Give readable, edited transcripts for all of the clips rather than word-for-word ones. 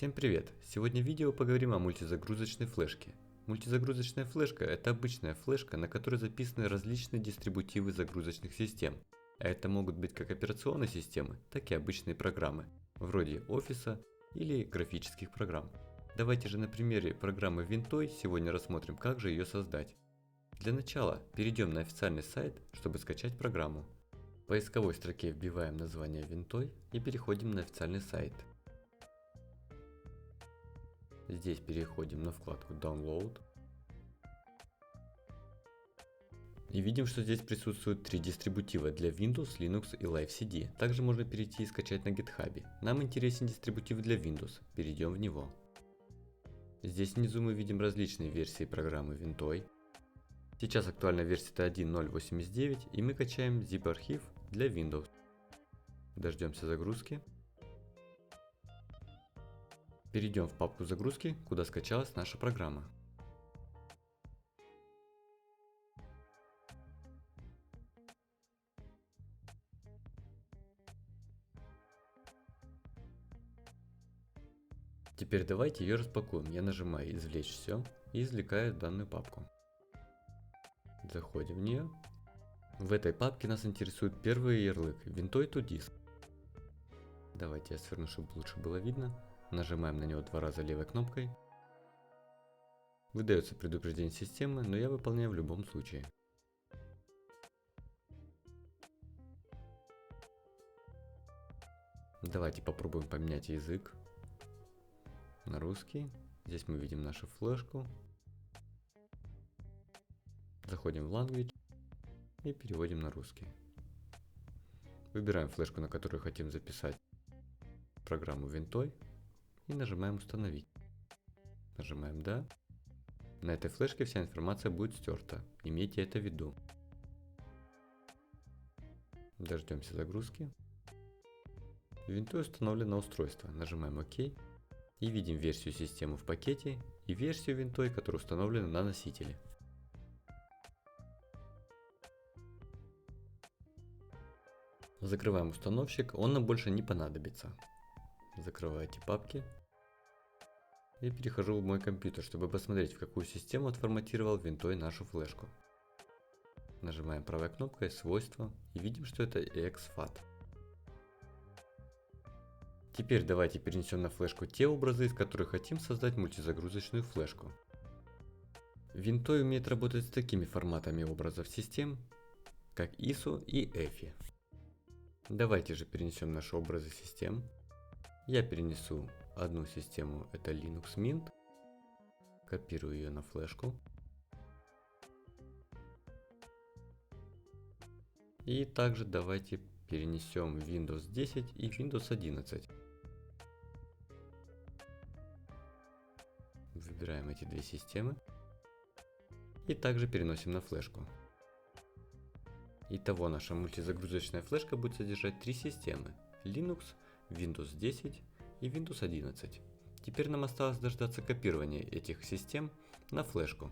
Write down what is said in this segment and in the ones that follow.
Всем привет! Сегодня в видео поговорим о мультизагрузочной флешке. Мультизагрузочная флешка – это обычная флешка, на которой записаны различные дистрибутивы загрузочных систем. А это могут быть как операционные системы, так и обычные программы, вроде офиса или графических программ. Давайте же на примере программы Vintoy сегодня рассмотрим, как же ее создать. Для начала перейдем на официальный сайт, чтобы скачать программу. В поисковой строке вбиваем название Vintoy и переходим на официальный сайт. Здесь переходим на вкладку Download. И видим, что здесь присутствуют три дистрибутива для Windows, Linux и LiveCD. Также можно перейти и скачать на GitHub. Нам интересен дистрибутив для Windows. Перейдем в него. Здесь внизу мы видим различные версии программы Vintoy. Сейчас актуальная версия это 1.0.89 и мы качаем zip-архив для Windows. Дождемся загрузки. Перейдем в папку загрузки, куда скачалась наша программа. Теперь давайте ее распакуем. Я нажимаю «Извлечь все» и извлекаю данную папку. Заходим в нее. В этой папке нас интересует первый ярлык Vintoy to Disk. Давайте я сверну, чтобы лучше было видно. Нажимаем на него два раза левой кнопкой. Выдается предупреждение системы, но я выполняю в любом случае. Давайте попробуем поменять язык на русский. Здесь мы видим нашу флешку. Заходим в Language и переводим на русский. Выбираем флешку, на которую хотим записать программу Vintoy и нажимаем «Установить». Нажимаем «Да». На этой флешке вся информация будет стерта. Имейте это в виду. Дождемся загрузки. Vintoy установлен на устройство. Нажимаем «Ок». И видим версию системы в пакете и версию Vintoy, которая установлена на носителе. Закрываем установщик, он нам больше не понадобится. Закрываю эти папки. И перехожу в мой компьютер, чтобы посмотреть, в какую систему отформатировал Vintoy нашу флешку. Нажимаем правой кнопкой «Свойства» и видим, что это exFAT. Теперь давайте перенесем на флешку те образы, из которых хотим создать мультизагрузочную флешку. Vintoy умеет работать с такими форматами образов систем, как ISO и EFI. Давайте же перенесем наши образы систем. Я перенесу одну систему, это Linux Mint. Копирую ее на флешку. И также давайте перенесем Windows 10 и Windows 11. Выбираем эти две системы. И также переносим на флешку. Итого наша мультизагрузочная флешка будет содержать три системы: Linux, Windows 10 и Windows 11. Теперь нам осталось дождаться копирования этих систем на флешку.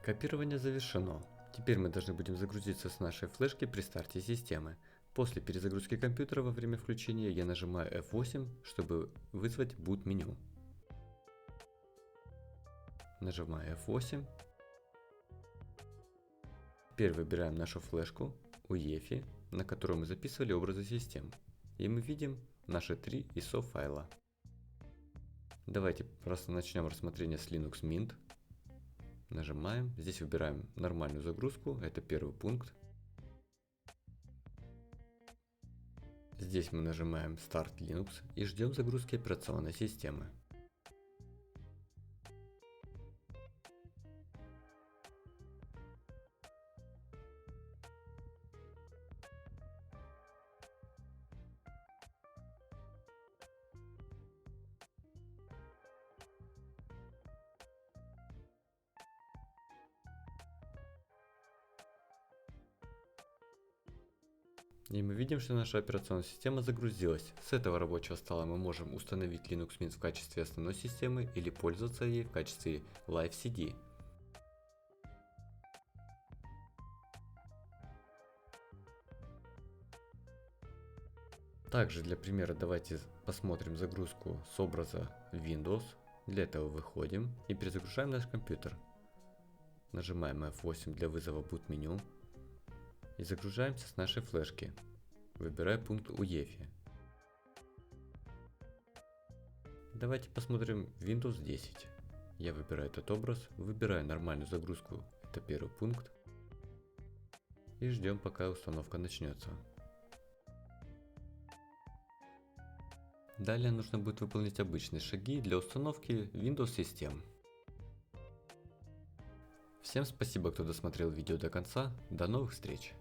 Копирование завершено. Теперь мы должны будем загрузиться с нашей флешки при старте системы. После перезагрузки компьютера во время включения я нажимаю F8, чтобы вызвать boot меню. Нажимаю F8. Теперь выбираем нашу флешку UEFI, на которую мы записывали образы систем. И мы видим наши три ISO файла. Давайте просто начнем рассмотрение с Linux Mint. Нажимаем, здесь выбираем нормальную загрузку, это первый пункт. Здесь мы нажимаем Start Linux и ждем загрузки операционной системы. И мы видим, что наша операционная система загрузилась. С этого рабочего стола мы можем установить Linux Mint в качестве основной системы или пользоваться ей в качестве Live CD. Также для примера давайте посмотрим загрузку с образа Windows. Для этого выходим и перезагружаем наш компьютер. Нажимаем F8 для вызова boot меню и загружаемся с нашей флешки. Выбираю пункт UEFI. Давайте посмотрим Windows 10. Я выбираю этот образ, выбираю нормальную загрузку, это первый пункт. И ждем, пока установка начнется. Далее нужно будет выполнить обычные шаги для установки Windows систем. Всем спасибо, кто досмотрел видео до конца. До новых встреч!